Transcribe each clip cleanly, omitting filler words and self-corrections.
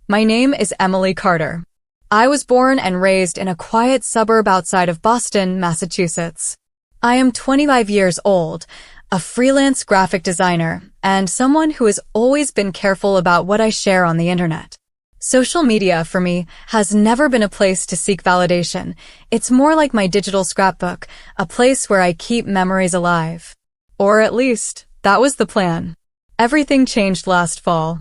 My name is Emily Carter. I was born and raised in a quiet suburb outside of Boston, Massachusetts. I am 25 years old, a freelance graphic designer, and someone who has always been careful about what I share on the internet. Social media, for me, has never been a place to seek validation. It's more like my digital scrapbook, a place where I keep memories alive. Or at least, that was the plan. Everything changed last fall.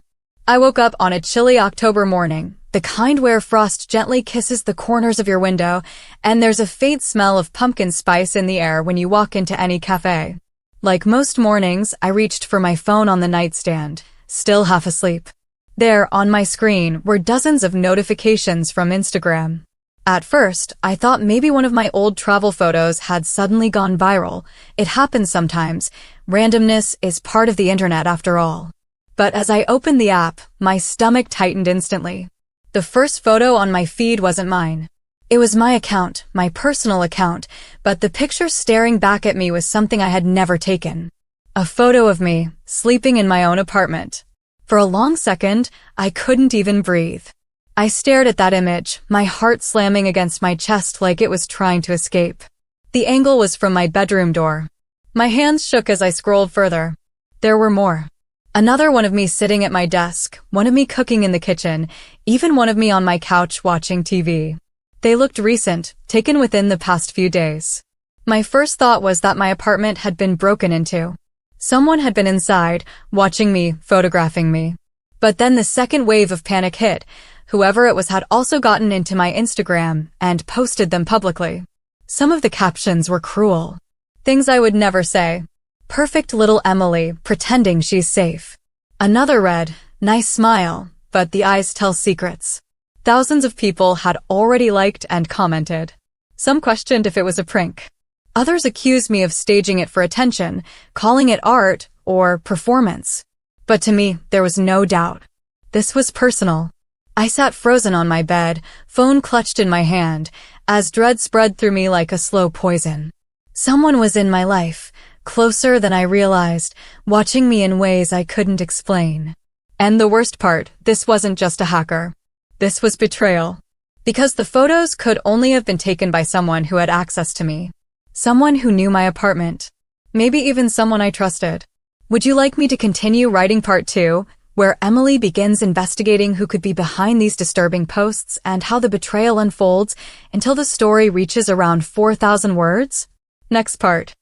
I woke up on a chilly October morning, the kind where frost gently kisses the corners of your window, and there's a faint smell of pumpkin spice in the air when you walk into any cafe. Like most mornings, I reached for my phone on the nightstand, still half asleep. There, on my screen, were dozens of notifications from Instagram. At first, I thought maybe one of my old travel photos had suddenly gone viral. It happens sometimes. Randomness is part of the internet after all. But as I opened the app, my stomach tightened instantly. The first photo on my feed wasn't mine. It was my account, my personal account, but the picture staring back at me was something I had never taken. A photo of me, sleeping in my own apartment. For a long second, I couldn't even breathe. I stared at that image, my heart slamming against my chest like it was trying to escape. The angle was from my bedroom door. My hands shook as I scrolled further. There were more. Another one of me sitting at my desk, one of me cooking in the kitchen, even one of me on my couch watching TV. They looked recent, taken within the past few days. My first thought was that my apartment had been broken into. Someone had been inside, watching me, photographing me. But then the second wave of panic hit. Whoever it was had also gotten into my Instagram and posted them publicly. Some of the captions were cruel. Things I would never say. Perfect little Emily, pretending she's safe. Another read, nice smile, but the eyes tell secrets. Thousands of people had already liked and commented. Some questioned if it was a prank. Others accused me of staging it for attention, calling it art or performance. But to me, there was no doubt. This was personal. I sat frozen on my bed, phone clutched in my hand, as dread spread through me like a slow poison. Someone was in my life, closer than I realized, watching me in ways I couldn't explain. And the worst part, this wasn't just a hacker. This was betrayal. Because the photos could only have been taken by someone who had access to me. Someone who knew my apartment. Maybe even someone I trusted. Would you like me to continue writing part 2, where Emily begins investigating who could be behind these disturbing posts and how the betrayal unfolds until the story reaches around 4,000 words? Next part.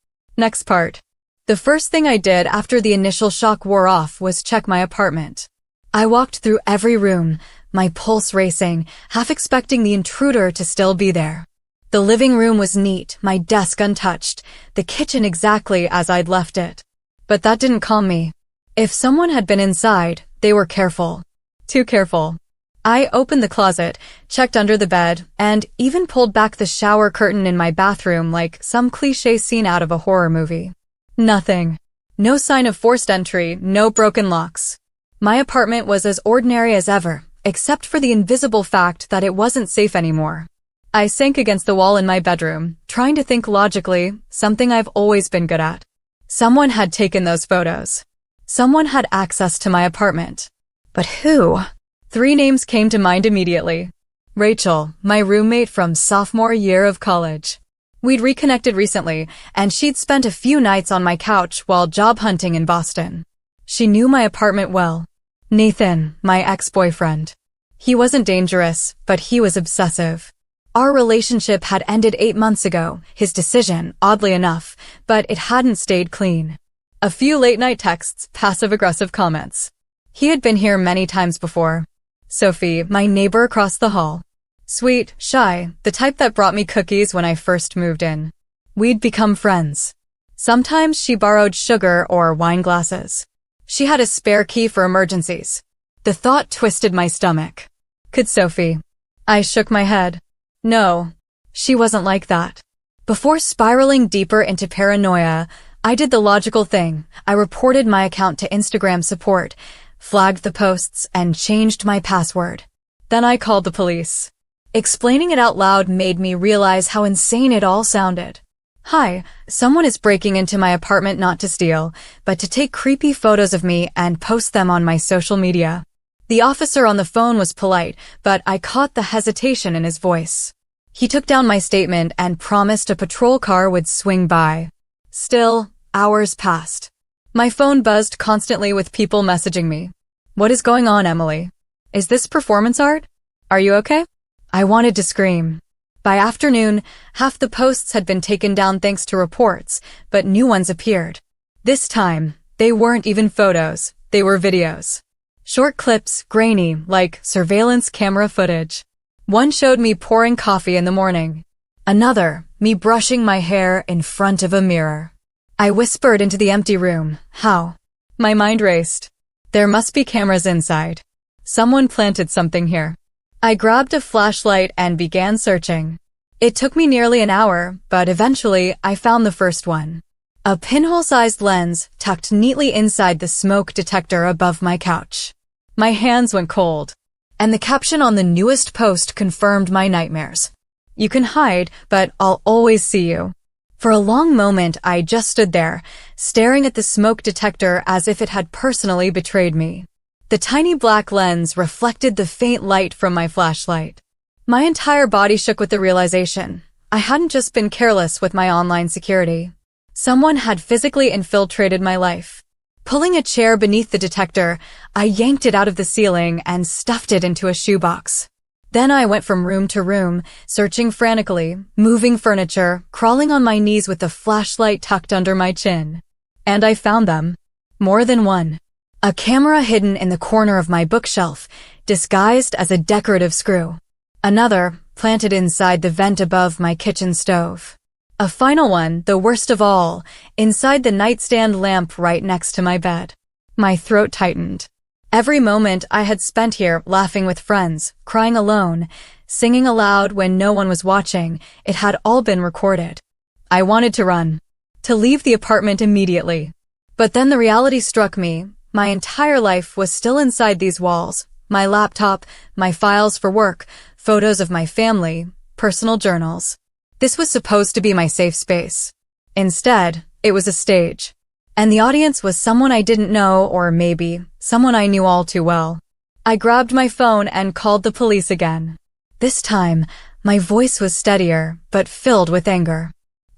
The first thing I did after the initial shock wore off was check my apartment. I walked through every room, my pulse racing, half expecting the intruder to still be there. The living room was neat, my desk untouched, the kitchen exactly as I'd left it. But that didn't calm me. If someone had been inside, they were careful. Too careful. I opened the closet, checked under the bed, and even pulled back the shower curtain in my bathroom like some cliché scene out of a horror movie. Nothing. No sign of forced entry, no broken locks. My apartment was as ordinary as ever, except for the invisible fact that it wasn't safe anymore. I sank against the wall in my bedroom, trying to think logically, something I've always been good at. Someone had taken those photos. Someone had access to my apartment. But who? 3 names came to mind immediately. Rachel, my roommate from sophomore year of college. We'd reconnected recently, and she'd spent a few nights on my couch while job hunting in Boston. She knew my apartment well. Nathan, my ex-boyfriend. He wasn't dangerous, but he was obsessive. Our relationship had ended 8 months ago, his decision, oddly enough, but it hadn't stayed clean. A few late-night texts, passive-aggressive comments. He had been here many times before. Sophie, my neighbor across the hall. Sweet, shy, the type that brought me cookies when I first moved in. We'd become friends. Sometimes she borrowed sugar or wine glasses. She had a spare key for emergencies. The thought twisted my stomach. Could Sophie? I shook my head. No, she wasn't like that. Before spiraling deeper into paranoia, I did the logical thing. I reported my account to Instagram support, flagged the posts, and changed my password. Then I called the police. Explaining it out loud made me realize how insane it all sounded. Hi, someone is breaking into my apartment not to steal, but to take creepy photos of me and post them on my social media. The officer on the phone was polite, but I caught the hesitation in his voice. He took down my statement and promised a patrol car would swing by. Still, hours passed. My phone buzzed constantly with people messaging me. "What is going on, Emily? Is this performance art? Are you okay?" I wanted to scream. By afternoon, half the posts had been taken down thanks to reports, but new ones appeared. This time, they weren't even photos, they were videos. Short clips, grainy, like surveillance camera footage. One showed me pouring coffee in the morning. Another, me brushing my hair in front of a mirror. I whispered into the empty room, "How?" My mind raced. There must be cameras inside. Someone planted something here. I grabbed a flashlight and began searching. It took me nearly an hour, but eventually I found the first one. A pinhole-sized lens tucked neatly inside the smoke detector above my couch. My hands went cold, and the caption on the newest post confirmed my nightmares. "You can hide, but I'll always see you." For a long moment, I just stood there, staring at the smoke detector as if it had personally betrayed me. The tiny black lens reflected the faint light from my flashlight. My entire body shook with the realization I hadn't just been careless with my online security. Someone had physically infiltrated my life. Pulling a chair beneath the detector, I yanked it out of the ceiling and stuffed it into a shoebox. Then I went from room to room, searching frantically, moving furniture, crawling on my knees with the flashlight tucked under my chin. And I found them. More than one. A camera hidden in the corner of my bookshelf, disguised as a decorative screw. Another, planted inside the vent above my kitchen stove. A final one, the worst of all, inside the nightstand lamp right next to my bed. My throat tightened. Every moment I had spent here laughing with friends, crying alone, singing aloud when no one was watching, it had all been recorded. I wanted to run. To leave the apartment immediately. But then the reality struck me. My entire life was still inside these walls. My laptop, my files for work, photos of my family, personal journals. This was supposed to be my safe space. Instead, it was a stage. And the audience was someone I didn't know, or maybe someone I knew all too well. I grabbed my phone and called the police again. This time, my voice was steadier, but filled with anger.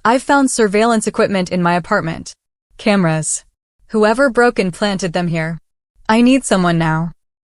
I've found surveillance equipment in my apartment. Cameras. Whoever broke and planted them here. I need someone now.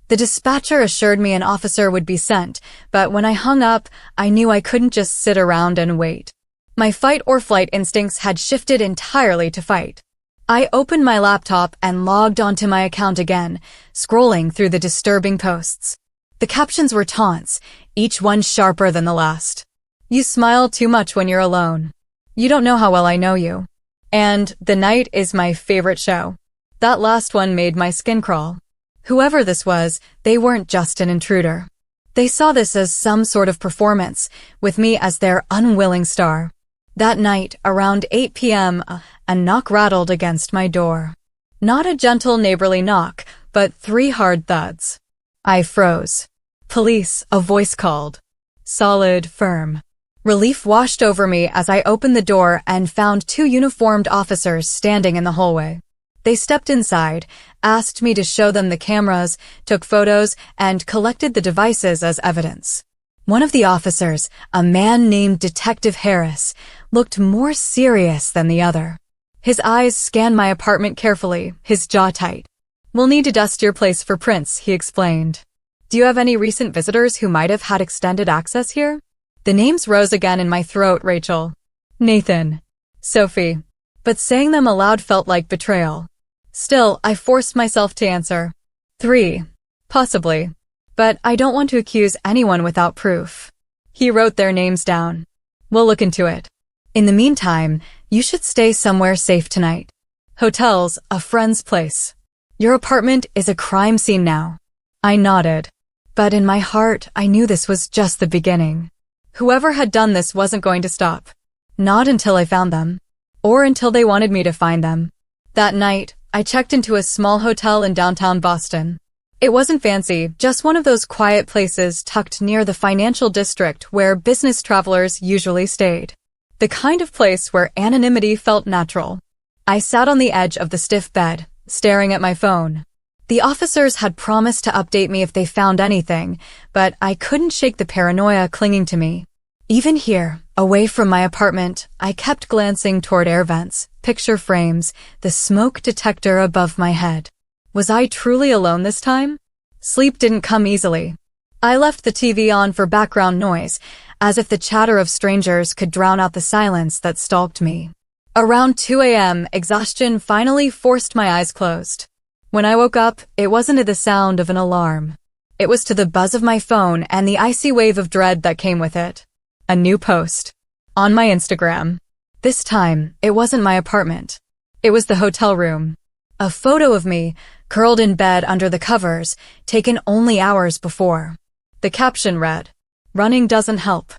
The dispatcher assured me an officer would be sent, but when I hung up, I knew I couldn't just sit around and wait. My fight or flight instincts had shifted entirely to fight. I opened my laptop and logged onto my account again, scrolling through the disturbing posts. The captions were taunts, each one sharper than the last. "You smile too much when you're alone. You don't know how well I know you." And "The night is my favorite show." That last one made my skin crawl. Whoever this was, they weren't just an intruder. They saw this as some sort of performance, with me as their unwilling star. That night, around 8 p.m., a knock rattled against my door. Not a gentle neighborly knock, but 3 hard thuds. I froze. "Police," a voice called. Solid, firm. Relief washed over me as I opened the door and found 2 uniformed officers standing in the hallway. They stepped inside, asked me to show them the cameras, took photos, and collected the devices as evidence. One of the officers, a man named Detective Harris, looked more serious than the other. His eyes scanned my apartment carefully, his jaw tight. "We'll need to dust your place for prints," he explained. "Do you have any recent visitors who might have had extended access here?" The names rose again in my throat, Rachel. Nathan. Sophie. But saying them aloud felt like betrayal. Still, I forced myself to answer. 3. Possibly. But I don't want to accuse anyone without proof. He wrote their names down. "We'll look into it. In the meantime, you should stay somewhere safe tonight. Hotels, a friend's place. Your apartment is a crime scene now." I nodded. But in my heart, I knew this was just the beginning. Whoever had done this wasn't going to stop. Not until I found them. Or until they wanted me to find them. That night, I checked into a small hotel in downtown Boston. It wasn't fancy, just one of those quiet places tucked near the financial district where business travelers usually stayed. The kind of place where anonymity felt natural. I sat on the edge of the stiff bed, staring at my phone. The officers had promised to update me if they found anything, but I couldn't shake the paranoia clinging to me. Even here, away from my apartment, I kept glancing toward air vents, picture frames, the smoke detector above my head. Was I truly alone this time? Sleep didn't come easily. I left the TV on for background noise, as if the chatter of strangers could drown out the silence that stalked me. Around 2 a.m., exhaustion finally forced my eyes closed. When I woke up, it wasn't to the sound of an alarm. It was to the buzz of my phone and the icy wave of dread that came with it. A new post. On my Instagram. This time, it wasn't my apartment. It was the hotel room. A photo of me, curled in bed under the covers, taken only hours before. The caption read, "Running doesn't help.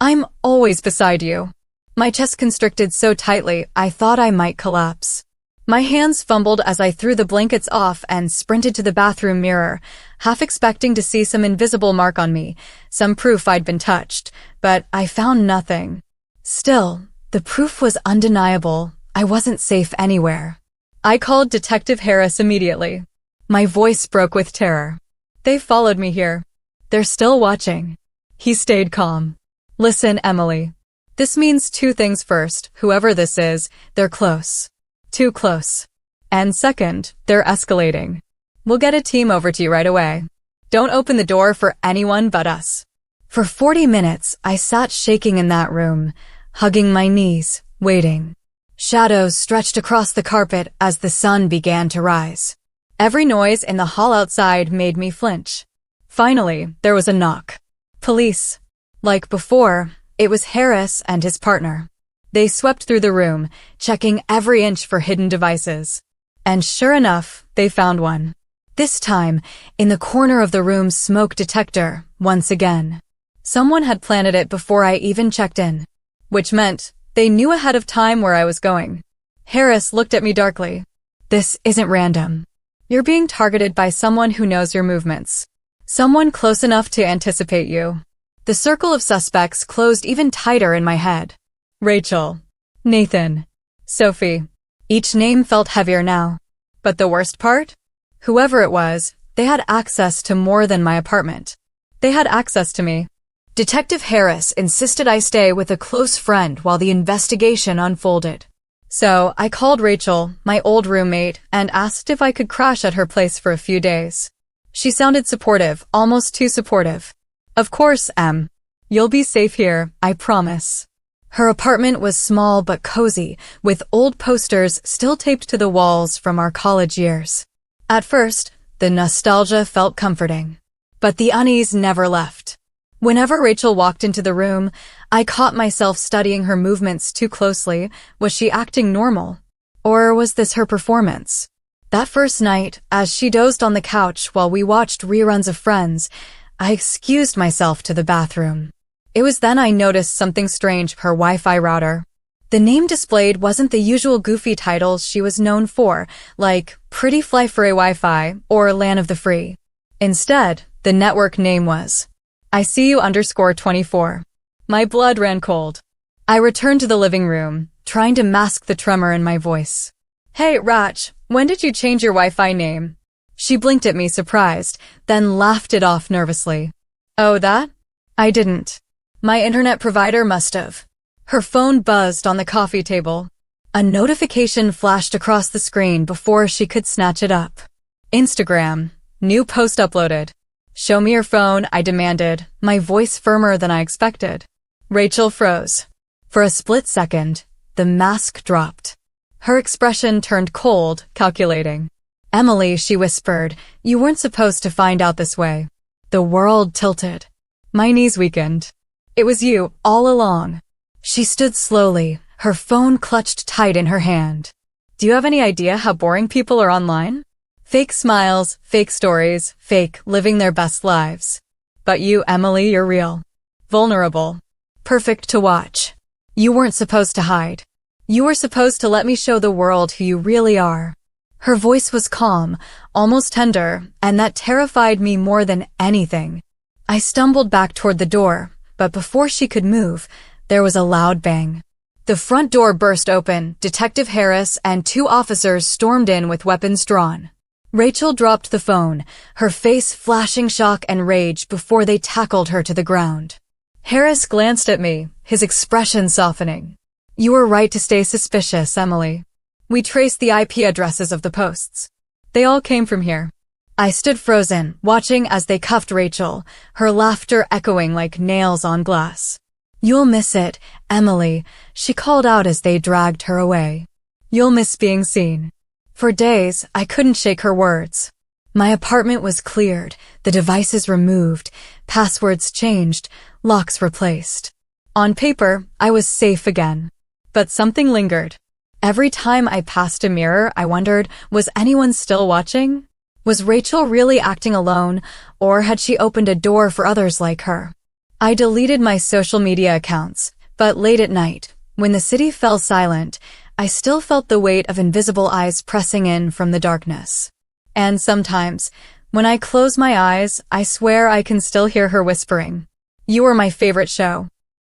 I'm always beside you." My chest constricted so tightly, I thought I might collapse. My hands fumbled as I threw the blankets off and sprinted to the bathroom mirror, half expecting to see some invisible mark on me, some proof I'd been touched, but I found nothing. Still, the proof was undeniable. I wasn't safe anywhere. I called Detective Harris immediately. My voice broke with terror. "They followed me here. They're still watching." He stayed calm. "Listen, Emily. This means two things. First, whoever this is, they're close. Too close. And second, they're escalating. We'll get a team over to you right away. Don't open the door for anyone but us." For 40 minutes, I sat shaking in that room, hugging my knees, waiting. Shadows stretched across the carpet as the sun began to rise. Every noise in the hall outside made me flinch. Finally, there was a knock. Police. Like before, it was Harris and his partner. They swept through the room, checking every inch for hidden devices. And sure enough, they found one. This time, in the corner of the room's smoke detector, once again. Someone had planted it before I even checked in. Which meant they knew ahead of time where I was going. Harris looked at me darkly. "This isn't random. You're being targeted by someone who knows your movements. Someone close enough to anticipate you." The circle of suspects closed even tighter in my head. Rachel, Nathan, Sophie. Each name felt heavier now. But the worst part? Whoever it was, they had access to more than my apartment. They had access to me. Detective Harris insisted I stay with a close friend while the investigation unfolded. So I called Rachel, my old roommate, and asked if I could crash at her place for a few days. She sounded supportive, almost too supportive. "Of course, Em. You'll be safe here, I promise." Her apartment was small but cozy, with old posters still taped to the walls from our college years. At first, the nostalgia felt comforting. But the unease never left. Whenever Rachel walked into the room, I caught myself studying her movements too closely. Was she acting normal? Or was this her performance? That first night, as she dozed on the couch while we watched reruns of Friends, I excused myself to the bathroom. It was then I noticed something strange: her Wi-Fi router. The name displayed wasn't the usual goofy titles she was known for, like Pretty Fly Free Wi-Fi or LAN of the Free. Instead, the network name was ICU_24. My blood ran cold. I returned to the living room, trying to mask the tremor in my voice. "Hey, Rach, when did you change your Wi-Fi name?" She blinked at me, surprised, then laughed it off nervously. "Oh, that? I didn't. My internet provider must have." Her phone buzzed on the coffee table. A notification flashed across the screen before she could snatch it up. Instagram. New post uploaded. "Show me your phone," I demanded, my voice firmer than I expected. Rachel froze. For a split second, the mask dropped. Her expression turned cold, calculating. "Emily," she whispered, "you weren't supposed to find out this way." The world tilted. My knees weakened. "It was you, all along." She stood slowly, her phone clutched tight in her hand. "Do you have any idea how boring people are online? Fake smiles, fake stories, fake living their best lives. But you, Emily, you're real. Vulnerable. Perfect to watch. You weren't supposed to hide. You were supposed to let me show the world who you really are." Her voice was calm, almost tender, and that terrified me more than anything. I stumbled back toward the door, but before she could move, there was a loud bang. The front door burst open, Detective Harris and two officers stormed in with weapons drawn. Rachel dropped the phone, her face flashing shock and rage before they tackled her to the ground. Harris glanced at me, his expression softening. You were right to stay suspicious, Emily. We traced the IP addresses of the posts. They all came from here. I stood frozen, watching as they cuffed Rachel, her laughter echoing like nails on glass. You'll miss it, Emily, she called out as they dragged her away. You'll miss being seen. For days, I couldn't shake her words. My apartment was cleared, the devices removed, passwords changed, locks replaced. On paper, I was safe again. But something lingered. Every time I passed a mirror, I wondered, was anyone still watching? Was Rachel really acting alone, or had she opened a door for others like her? I deleted my social media accounts, but late at night, when the city fell silent, I still felt the weight of invisible eyes pressing in from the darkness. And sometimes, when I close my eyes, I swear I can still hear her whispering. You were my favorite show.